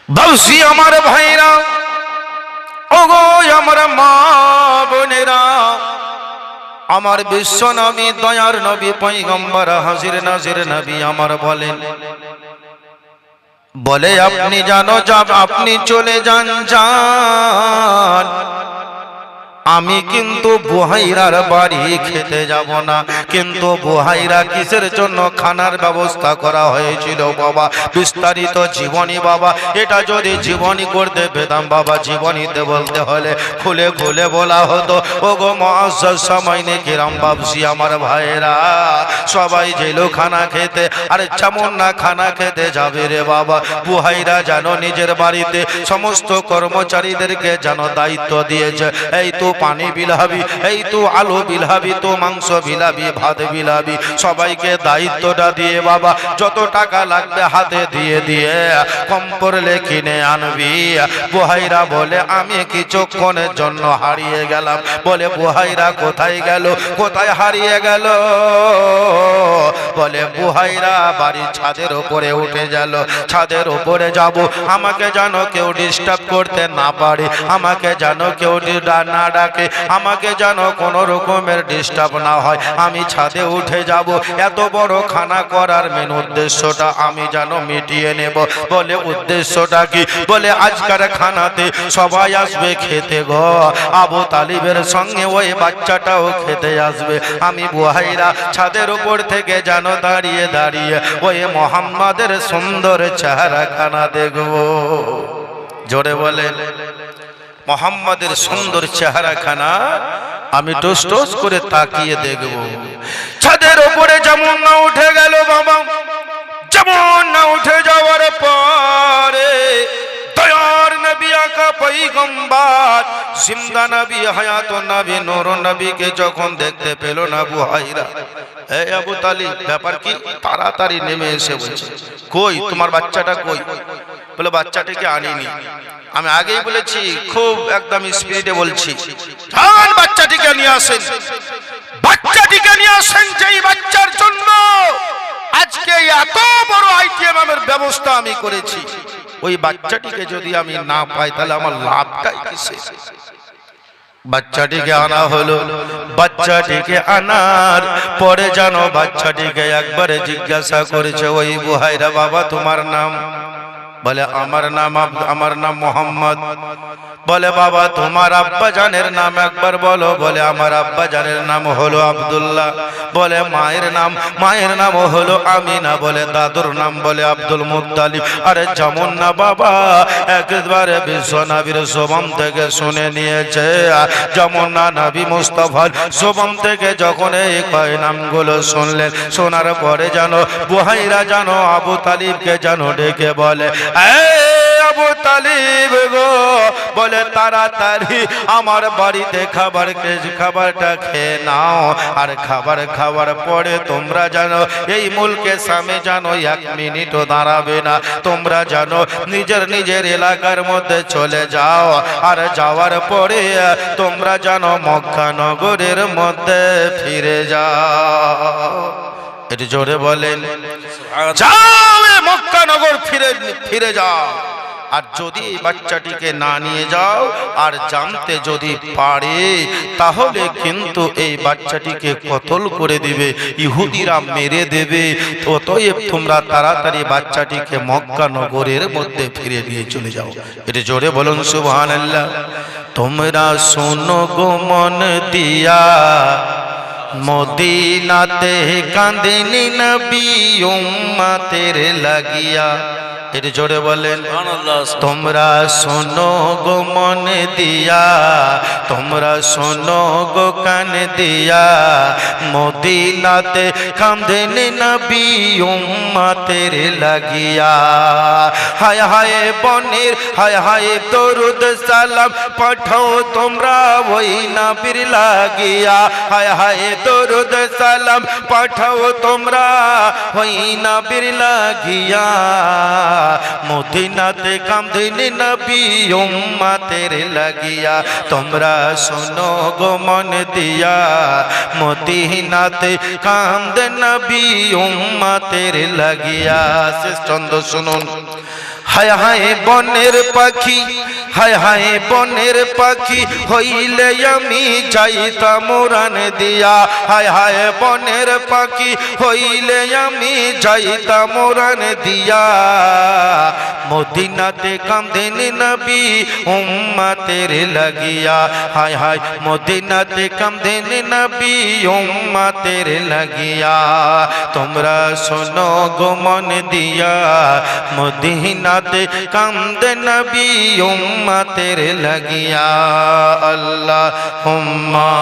বাবসি আমার ভাইরা, ওগো আমার মা বোনেরা, আমার বিশ্ব নবী দয়ার নবী পয়গম্বর হাজির নাজির নবী আমার বলে আপনি জানো যাব আপনি চলে যান যান, আমি কিন্তু বুহাইরার বাড়ি খেতে যাব না। কিন্তু বুহাইরা কিসের জন্য খানার ব্যবস্থা করা হয়েছিল বাবা? বিস্তারিত জীবনী বাবা, এটা যদি জীবনী করতে পেতাম বাবা, জীবনীতে বলতে হলে খুলে খুলে বলা হতো। ওগো মুআজ্জাজ সামাইনে কিরাম, বাবসি আমার ভাইরা, সবাই যেল খানা খেতে, আর যেমন না খানা খেতে যাবে রে বাবা, বুহাইরা যেন নিজের বাড়িতে সমস্ত কর্মচারীদেরকে যেন দায়িত্ব দিয়েছে, এই তো পানি বিলাবি, এই তো আলু বিলাবি, তো মাংস বিলাবি, ভাত বিলাবি, সবাইকে দায়িত্বটা দিয়ে বাবা যত টাকা লাগবে হাতে দিয়ে দিয়ে কম পড়লে কিনে আনবি। বুহাইরা বলে আমি কিছুক্ষণের জন্য হারিয়ে গেলাম। বলে বুহাইরা কোথায় গেল, কোথায় হারিয়ে গেল? বলে বুহাইরা বাড়ির ছাদের উপরে উঠে গেল। ছাদের উপরে যাব, আমাকে যেন কেউ ডিস্টার্ব করতে না পারে, আমাকে যেন কেউ না ডাকে, আমাকে যেন কোনো রকমের ডিস্টার্ব না হয়, আমি ছাদে উঠে যাব। এত বড় খানা করার মেন উদ্দেশ্যটা আমি যেন মিটিয়ে নেব। বলে উদ্দেশ্যটা কি? বলে আজকের খানাতে সবাই আসবে খেতে গো, আবু তালিবের সঙ্গে ওই বাচ্চাটাও খেতে আসবে। আমি বুহাইরা ছাদের উপর থেকে যেন দাঁড়িয়ে দাঁড়িয়ে ওই মোহাম্মদের সুন্দর চেহারা খানা দেখব। জোরে বলে মোহাম্মদের সুন্দর চেহারা খানা আমি টোস টোস করে তাকিয়ে দেখব। ছাদের উপরে যেমন না উঠে গেল বাবা, যেমন না উঠে যাওয়ার পরে দয়ার নবী আকা পয়গম্বর জিন্দা নবী হায়াত নবী নূর নবীকে যখন দেখতে পেল না বুহাইরা, এই আবু তালিব ব্যাপার কি? তাড়াতাড়ি নেমে এসে বলছে, কই তোমার বাচ্চাটা কই? বলে বাচ্চাটাকে আনিনি। আমি আগেই বলেছি, খুব একদম স্পিডে বলছি, যান বাচ্চাটিকে নিয়ে আসেন, বাচ্চাটিকে নিয়ে আসেন, যেই বাচ্চার জন্য আজকে এত বড় আইটেমের ব্যবস্থা আমি করেছি। ওই বাচ্চাটিকে যদি আমি না পাই তাহলে আমার লাভটাই কিসে? বাচ্চাটিকে আনা হলো। বাচ্চাটিকে আনার পরে জানো বাচ্চাটিকে একবারে জিজ্ঞাসা করেছে, ওই বুহাইরা বাবা তোমার নাম? বলে আমার নাম মোহাম্মদ। বলে বাবা তোমার আব্বা জানের নাম একবার বলো। বলে আমার আব্বা জানের নাম হলো আব্দুল্লাহ। বলে মায়ের নাম হলো আমিনা। বলে দাদুর নাম বলে আব্দুল মুত্তালিব। আরে যেমন না বাবা একবারে বিশ্ব নবীর জবান থেকে শুনে নিয়েছে, যেমন না নবী মুস্তাফার জবান থেকে যখন এই কয় নামগুলো শুনলেন, শোনার পরে জানো বুহাইরা জানো আবু তালিবকে জানো ডেকে বলে, আবু তালিব গো, বলে তাড়াতাড়ি আমার বাড়িতে খাবারটা খেয়ে নাও। আর খাবার খাওয়ার পরে তোমরা জানো এই মুলকের সামনে জানো এক মিনিটও দাঁড়াবে না, তোমরা জানো নিজের এলাকার মধ্যে চলে যাও। আর যাওয়ার পরে তোমরা জানো মক্কা নগরের মধ্যে ফিরে যাও। এটি জোরে বলেন, যাও মক্কা নগর ফিরে যাও। আর যদি এই বাচ্চাটিকে না নিয়ে যাও আর জানতে যদি পারে তাহলে কিন্তু এই বাচ্চাটিকে কতল করে দিবে, ইহুদিরা মেরে দেবে। অতএব তোমরা তাড়াতাড়ি বাচ্চাটিকে মক্কা নগরের মধ্যে ফিরে নিয়ে চলে যাও। এটা জোরে বলুন সুবহানাল্লাহ। তোমরা শোনো গো মন দিয়া, মদিনাতে কাঁদেনি নবী উম্মতের লাগিয়া। এর জোরে বলেন, তোমরা শোনো গো মন দিয়া, তোমরা শোনো গো কান দিয়া, মদিনাতে কাঁদেনি নবী উম্মতের লাগিয়া। হায় হায় বনের হায় হায় দরুদ সালাম পাঠাও তোমরা ওই নবীর লাগিয়া। হায় হায় দরুদ সালাম পাঠাও তোমরা ওই নবীর লাগিয়া। মদিনাতে কাঁদেনি নবী উম্মতের লাগিয়া। তোমরা শোনো গো মন দিয়া, মদিনাতে কাঁদে নবী উম্মতের লাগিয়া। শেষ চন্দ্র শুনুন। হায় হায় বনের পাখি, হায় হায় বনের পাখি হইলে আমি যাইতাম উড়ান দিয়া, হায় হায় বনের পাখি হইলে আমি যাইতাম উড়ান দিয়া। মদিনাতে কাঁদেন নবী উম্মতের লাগিয়া, হায় হায় মদিনাতে কাঁদেন নবী উম্মতের লাগিয়া। তোমরা শোনো গো মন দিয়া, মদিনাতে কাঁদেন নবী উম্মতের লাগিয়া। আল্লাহুম্মা